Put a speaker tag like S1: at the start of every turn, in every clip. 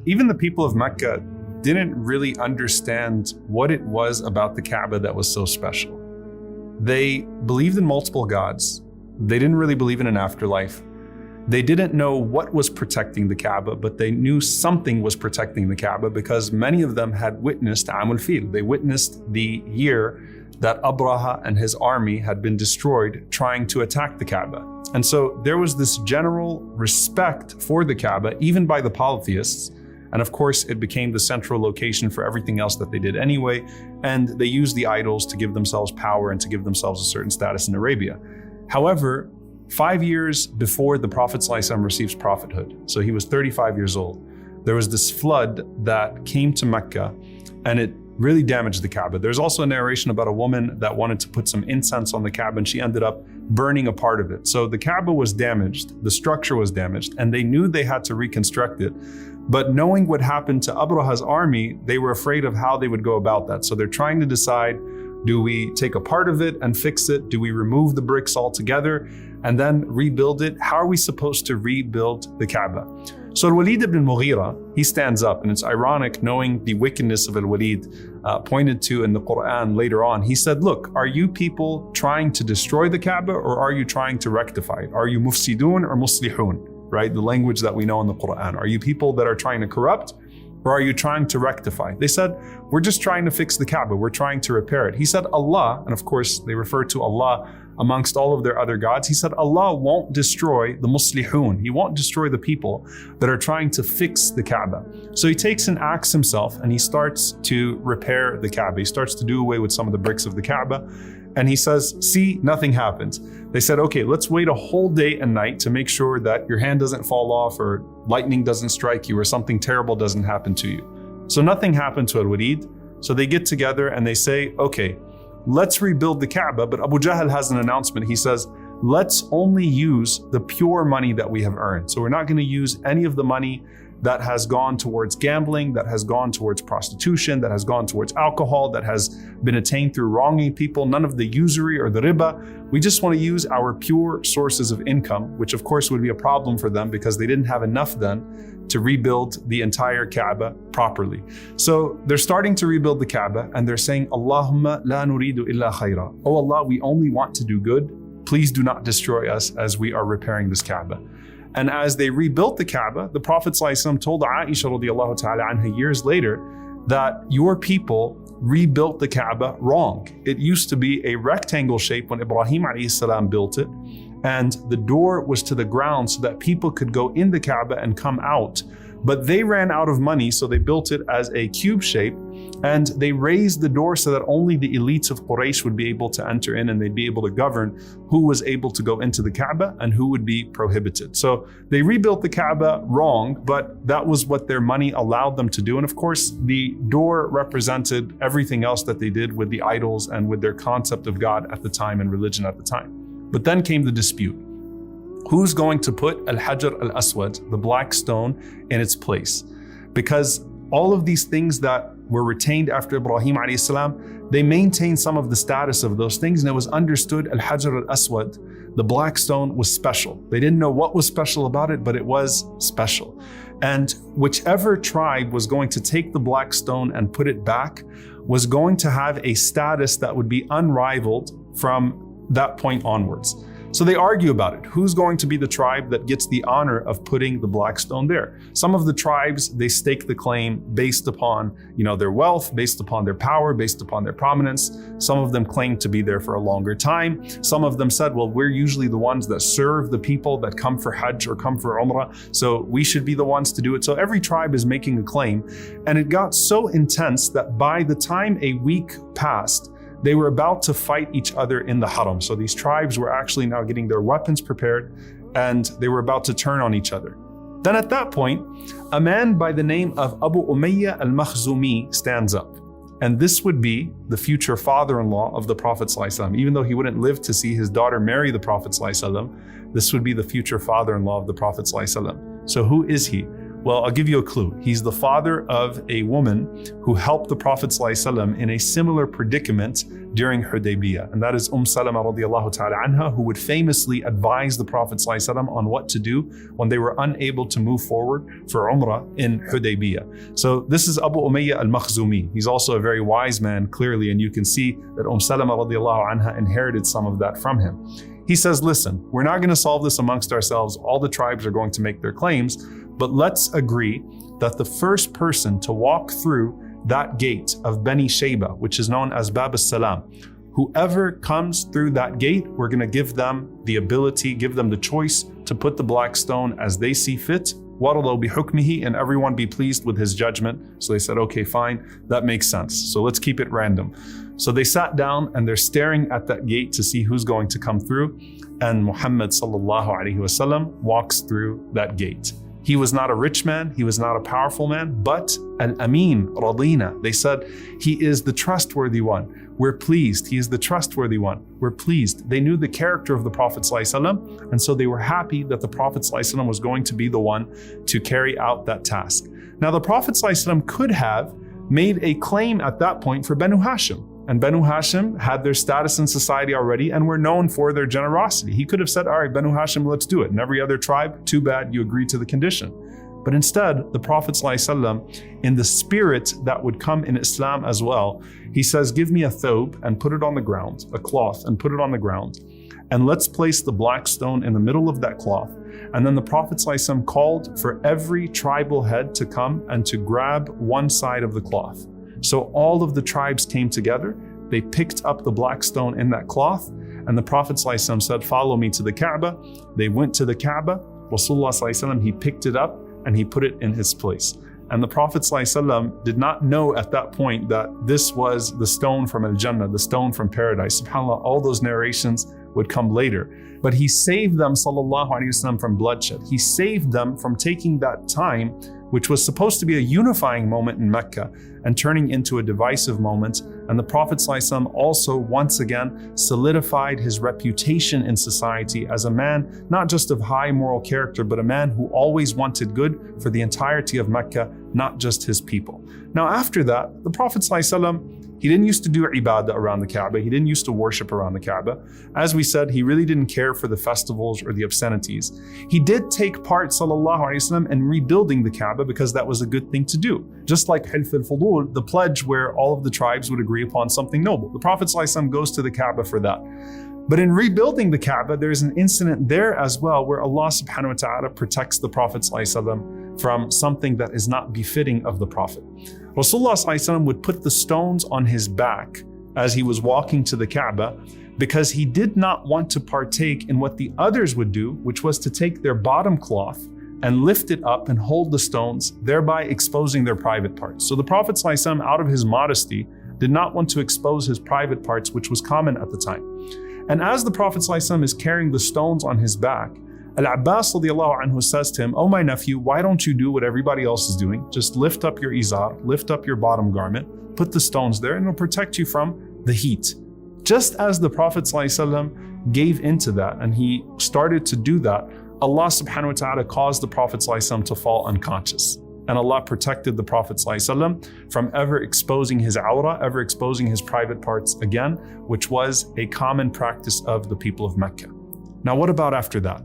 S1: even the people of Mecca didn't really understand what it was about the Kaaba that was so special. They believed in multiple gods. They didn't really believe in an afterlife. They didn't know what was protecting the Kaaba, but they knew something was protecting the Kaaba because many of them had witnessed Aam al-Fil. They witnessed the year that Abraha and his army had been destroyed trying to attack the Kaaba. And so there was this general respect for the Kaaba, even by the polytheists. And of course, it became the central location for everything else that they did anyway. And they used the idols to give themselves power and to give themselves a certain status in Arabia. However, 5 years before the Prophet ﷺ receives prophethood, so he was 35 years old, there was this flood that came to Mecca and it really damaged the Kaaba. There's also a narration about a woman that wanted to put some incense on the Kaaba and she ended up burning a part of it. So the Kaaba was damaged, the structure was damaged, and they knew they had to reconstruct it. But knowing what happened to Abraha's army, they were afraid of how they would go about that. So they're trying to decide, do we take a part of it and fix it? Do we remove the bricks altogether and then rebuild it? How are we supposed to rebuild the Kaaba? So Al-Walid ibn Mughira, he stands up, and it's ironic knowing the wickedness of Al-Walid pointed to in the Quran later on. He said, look, are you people trying to destroy the Kaaba or are you trying to rectify it? Are you mufsidun or muslihun? Right? The language that we know in the Quran. Are you people that are trying to corrupt or are you trying to rectify? They said, we're just trying to fix the Kaaba. We're trying to repair it. He said, Allah, and of course they refer to Allah amongst all of their other gods. He said, Allah won't destroy the muslihun. He won't destroy the people that are trying to fix the Kaaba. So he takes an axe himself and he starts to repair the Kaaba. He starts to do away with some of the bricks of the Kaaba. And he says, see, nothing happens. They said, okay, let's wait a whole day and night to make sure that your hand doesn't fall off or lightning doesn't strike you or something terrible doesn't happen to you. So nothing happened to Al-Walid. So they get together and they say, okay, let's rebuild the Kaaba. But Abu Jahl has an announcement. He says, let's only use the pure money that we have earned. So we're not going to use any of the money that has gone towards gambling, that has gone towards prostitution, that has gone towards alcohol, that has been attained through wronging people, none of the usury or the riba. We just want to use our pure sources of income, which of course would be a problem for them because they didn't have enough then to rebuild the entire Kaaba properly. So they're starting to rebuild the Kaaba and they're saying, Allahumma la nuridu illa khayra. Oh Allah, we only want to do good. Please do not destroy us as we are repairing this Kaaba. And as they rebuilt the Kaaba, the Prophet ﷺ told Aisha radiallahu ta'ala anha years later that your people rebuilt the Kaaba wrong. It used to be a rectangle shape when Ibrahim alayhi salam built it, and the door was to the ground so that people could go in the Kaaba and come out. But they ran out of money, so they built it as a cube shape, and they raised the door so that only the elites of Quraysh would be able to enter in and they'd be able to govern who was able to go into the Kaaba and who would be prohibited. So they rebuilt the Kaaba wrong, but that was what their money allowed them to do. And of course, the door represented everything else that they did with the idols and with their concept of God at the time and religion at the time. But then came the dispute. Who's going to put Al-Hajar al-Aswad, the black stone, in its place? Because all of these things that were retained after Ibrahim alayhi salam, they maintained some of the status of those things, and it was understood Al-Hajar al-Aswad, the black stone, was special. They didn't know what was special about it, but it was special. And whichever tribe was going to take the black stone and put it back was going to have a status that would be unrivaled from that point onwards. So they argue about it. Who's going to be the tribe that gets the honor of putting the black stone there? Some of the tribes, they stake the claim based upon, their wealth, based upon their power, based upon their prominence. Some of them claim to be there for a longer time. Some of them said, well, we're usually the ones that serve the people that come for Hajj or come for Umrah, so we should be the ones to do it. So every tribe is making a claim. And it got so intense that by the time a week passed, they were about to fight each other in the haram. So these tribes were actually now getting their weapons prepared and they were about to turn on each other. Then at that point, a man by the name of Abu Umayyah al-Makhzumi stands up. And this would be the future father-in-law of the Prophet ﷺ. Even though he wouldn't live to see his daughter marry the Prophet ﷺ, this would be the future father-in-law of the Prophet ﷺ. So who is he? Well, I'll give you a clue. He's the father of a woman who helped the Prophet ﷺ in a similar predicament during Hudaybiyah. And that is Salama radiallahu ta'ala anha, who would famously advise the Prophet ﷺ on what to do when they were unable to move forward for Umrah in Hudaybiyah. So this is Abu Umayyah al-Makhzumi. He's also a very wise man, clearly, and you can see that Salama radiallahu anha inherited some of that from him. He says, listen, we're not going to solve this amongst ourselves. All the tribes are going to make their claims, but let's agree that the first person to walk through that gate of Bani Shayba, which is known as Bab as-Salam, whoever comes through that gate, we're going to give them the ability, give them the choice to put the black stone as they see fit. وَرَضَوْا بِحُكْمِهِ, and everyone be pleased with his judgment. So they said, okay, fine, that makes sense. So let's keep it random. So they sat down and they're staring at that gate to see who's going to come through. And Muhammad sallallahu alaihi wasallam walks through that gate. He was not a rich man, he was not a powerful man, but Al-Aamin, Radina. They said, he is the trustworthy one. We're pleased. He is the trustworthy one. We're pleased. They knew the character of the Prophet ﷺ, and so they were happy that the Prophet ﷺ was going to be the one to carry out that task. Now, the Prophet ﷺ could have made a claim at that point for Banu Hashim. And Banu Hashim had their status in society already and were known for their generosity. He could have said, all right, Banu Hashim, let's do it. And every other tribe, too bad, you agreed to the condition. But instead, the Prophet ﷺ, in the spirit that would come in Islam as well, he says, give me a thobe and put it on the ground, a cloth and put it on the ground. And let's place the black stone in the middle of that cloth. And then the Prophet ﷺ called for every tribal head to come and to grab one side of the cloth. So all of the tribes came together, they picked up the black stone in that cloth, and the Prophet ﷺ said, follow me to the Kaaba. They went to the Kaaba. Rasulullah ﷺ, he picked it up and he put it in his place. And the Prophet ﷺ did not know at that point that this was the stone from Al-Jannah, the stone from paradise. SubhanAllah, all those narrations would come later. But he saved them, sallallahu alaihi wasallam, from bloodshed. He saved them from taking that time, which was supposed to be a unifying moment in Mecca, and turning into a divisive moment. And the Prophet ﷺ also once again solidified his reputation in society as a man, not just of high moral character, but a man who always wanted good for the entirety of Mecca, not just his people. Now after that, the Prophet ﷺ, he didn't used to do ibadah around the Kaaba. He didn't used to worship around the Kaaba. As we said, he really didn't care for the festivals or the obscenities. He did take part, sallallahu alaihi wasallam, in rebuilding the Kaaba because that was a good thing to do. Just like Hilf al-Fudul, the pledge where all of the tribes would agree upon something noble. The Prophet sallallahu alaihi wasallam goes to the Kaaba for that. But in rebuilding the Kaaba, there's an incident there as well where Allah subhanahu wa ta'ala protects the Prophet sallallahu alaihi wasallam from something that is not befitting of the Prophet. Rasulullah ﷺ would put the stones on his back as he was walking to the Kaaba because he did not want to partake in what the others would do, which was to take their bottom cloth and lift it up and hold the stones, thereby exposing their private parts. So the Prophet ﷺ, out of his modesty, did not want to expose his private parts, which was common at the time. And as the Prophet ﷺ is carrying the stones on his back, Al-Abbas radiallahu anhu says to him, oh my nephew, why don't you do what everybody else is doing? Just lift up your izar, lift up your bottom garment, put the stones there, and it'll protect you from the heat. Just as the Prophet ﷺ gave into that and he started to do that, Allah subhanahu wa ta'ala caused the Prophet ﷺ to fall unconscious. And Allah protected the Prophet ﷺ from ever exposing his awrah, ever exposing his private parts again, which was a common practice of the people of Mecca. Now what about after that?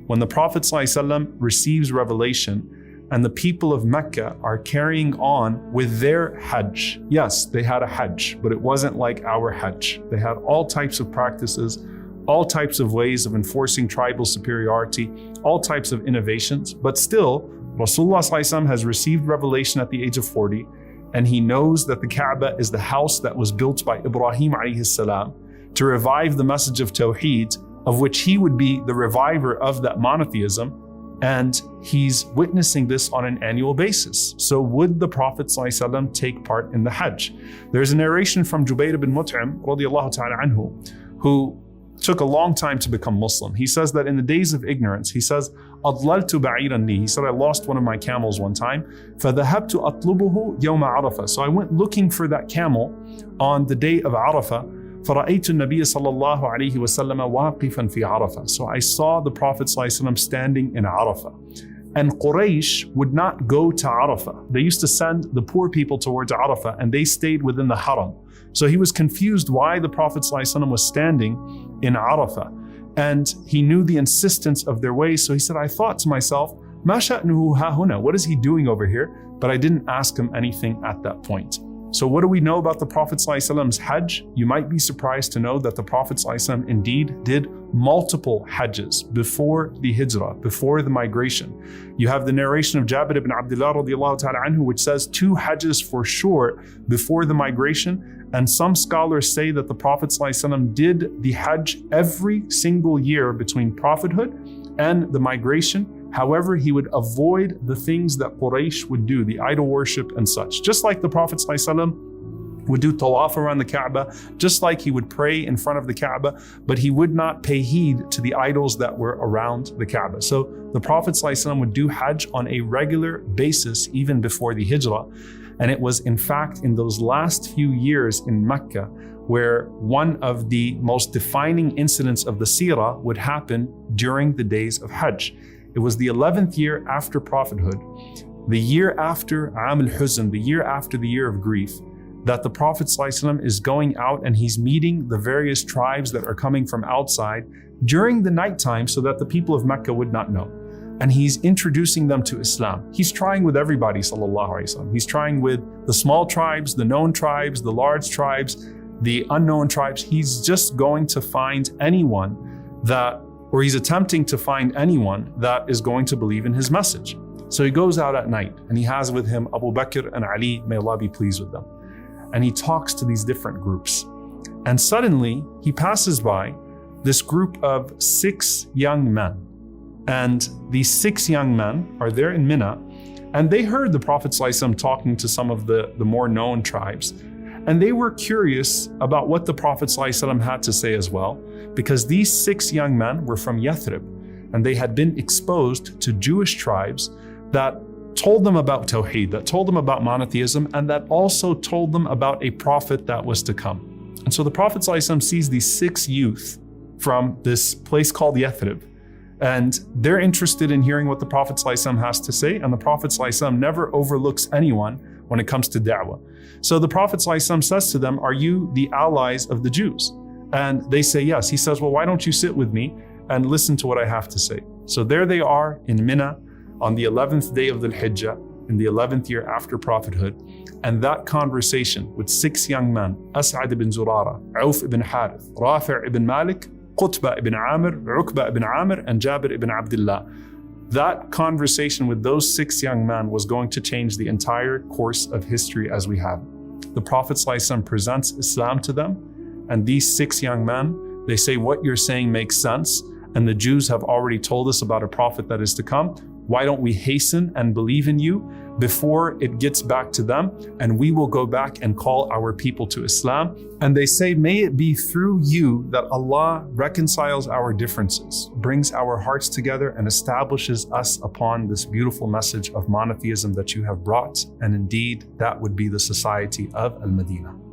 S1: When the Prophet ﷺ receives revelation and the people of Mecca are carrying on with their Hajj. Yes, they had a Hajj, but it wasn't like our Hajj. They had all types of practices, all types of ways of enforcing tribal superiority, all types of innovations, but still, Rasulullah ﷺ has received revelation at the age of 40, and he knows that the Kaaba is the house that was built by Ibrahim alayhi salam to revive the message of Tawheed, of which he would be the reviver of that monotheism, and he's witnessing this on an annual basis. So would the Prophet ﷺ take part in the Hajj? There's a narration from Jubayr bin Mut'im radiallahu ta'ala anhu, who took a long time to become Muslim. He says that in the days of ignorance, he says, أَضْلَلْتُ بَعِيرًا لِي. He said, I lost one of my camels one time. فَذَهَبْتُ أَطْلُبُهُ يَوْمَ عَرَفَةٍ. So I went looking for that camel on the day of Arafah. فَرَأَيْتُ النَّبِيَّ صَلَّى اللَّهُ عَلَيْهِ وَسَلَّمَ وَاقِفًا فِي عَرَفَةٍ. So I saw the Prophet ﷺ standing in Arafah. And Quraysh would not go to Arafah. They used to send the poor people towards Arafah and they stayed within the Haram. So he was confused why the Prophet ﷺ was standing in Arafah. And he knew the insistence of their ways. So he said, I thought to myself, Ma sha'nuhu ha huna? What is he doing over here? But I didn't ask him anything at that point. So what do we know about the Prophet ﷺ's Hajj? You might be surprised to know that the Prophet ﷺ indeed did multiple Hajjs before the Hijrah, before the migration. You have the narration of Jabir ibn Abdullah radiallahu ta'ala anhu, which says 2 Hajjs for sure before the migration. And some scholars say that the Prophet ﷺ did the Hajj every single year between prophethood and the migration. However, he would avoid the things that Quraysh would do, the idol worship and such. Just like the Prophet ﷺ would do tawaf around the Kaaba, just like he would pray in front of the Kaaba, but he would not pay heed to the idols that were around the Kaaba. So the Prophet ﷺ would do Hajj on a regular basis even before the Hijrah. And it was in fact in those last few years in Mecca where one of the most defining incidents of the seerah would happen during the days of Hajj. It was the 11th year after prophethood, the year after Aam al-Huzn, the year after the year of grief, that the Prophet ﷺ is going out and he's meeting the various tribes that are coming from outside during the nighttime so that the people of Mecca would not know. And he's introducing them to Islam. He's trying with everybody, sallallahu alaihi wasallam. He's trying with the small tribes, the known tribes, the large tribes, the unknown tribes. He's just going to find anyone or he's attempting to find anyone that is going to believe in his message. So he goes out at night and he has with him Abu Bakr and Ali, may Allah be pleased with them. And he talks to these different groups. And suddenly he passes by this group of 6 young men. And these 6 young men are there in Mina, and they heard the Prophet ﷺ talking to some of the more known tribes. And they were curious about what the Prophet ﷺ had to say as well, because these 6 young men were from Yathrib, and they had been exposed to Jewish tribes that told them about Tawheed, that told them about monotheism, and that also told them about a prophet that was to come. And so the Prophet ﷺ sees these 6 youth from this place called Yathrib, and they're interested in hearing what the Prophet ﷺ has to say, and the Prophet ﷺ never overlooks anyone when it comes to da'wah. So the Prophet ﷺ says to them, are you the allies of the Jews? And they say yes. He says, well, why don't you sit with me and listen to what I have to say? So there they are in Mina on the 11th day of the Hijjah, in the 11th year after prophethood. And that conversation with 6 young men, As'ad ibn Zurara, Auf ibn Harith, Rafi' ibn Malik, Qutbah ibn Amir, Uqbah ibn Amir, and Jabir ibn Abdullah. That conversation with those 6 young men was going to change the entire course of history as we have it. The Prophet ﷺ presents Islam to them, and these 6 young men, they say, what you're saying makes sense, and the Jews have already told us about a prophet that is to come. Why don't we hasten and believe in you before it gets back to them, and we will go back and call our people to Islam. And they say, may it be through you that Allah reconciles our differences, brings our hearts together, and establishes us upon this beautiful message of monotheism that you have brought. And indeed, that would be the society of Al-Madinah.